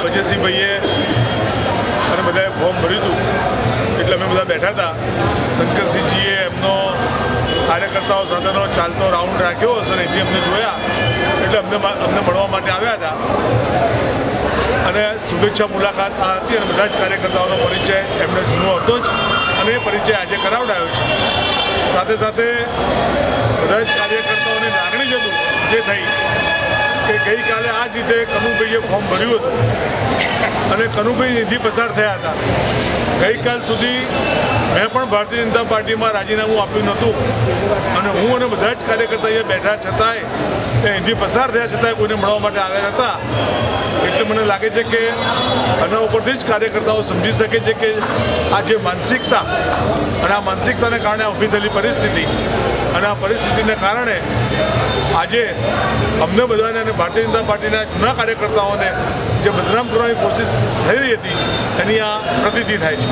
વજયસિંહ ભાઈએ અને બધાએ ફોર્મ ભર્યું હતું એટલે અમે બધા બેઠા હતા. શંકરસિંહજીએ એમનો કાર્યકર્તાઓ સાથેનો ચાલતો રાઉન્ડ રાખ્યો હશે ને એથી અમને જોયા એટલે અમને મળવા માટે આવ્યા હતા અને શુભેચ્છા મુલાકાત આ હતી અને બધા જ કાર્યકર્તાઓનો પરિચય એમને જૂનો હતો જ અને એ પરિચય આજે કરાવડાયો છે. સાથે સાથે બધા જ કાર્યકર્તાઓની લાગણી જ હતું જે થઈ કે ગઈકાલે આ જ રીતે કનુભાઈએ ફોર્મ ભર્યું હતું અને કનુભાઈ નિધિ પસાર થયા હતા. ગઈકાલ સુધી મેં પણ ભારતીય જનતા પાર્ટીમાં રાજીનામું આપ્યું નહોતું અને હું અને બધા જ કાર્યકર્તા અહીંયા બેઠા છતાંય એ નિધિ પસાર થયા છતાંય કોઈને મળવા માટે આવ્યા હતા. એટલે મને લાગે છે કે આના ઉપરથી જ કાર્યકર્તાઓ સમજી શકે છે કે આ જે માનસિકતા અને આ માનસિકતાને કારણે ઊભી થયેલી પરિસ્થિતિ અને આ પરિસ્થિતિને કારણે આજે અમને બધાને અને ભારતીય જનતા પાર્ટીના જૂના કાર્યકર્તાઓને જે બદનામ કરવાની કોશિશ થઈ રહી હતી એની આ પ્રતીતિ થાય છે.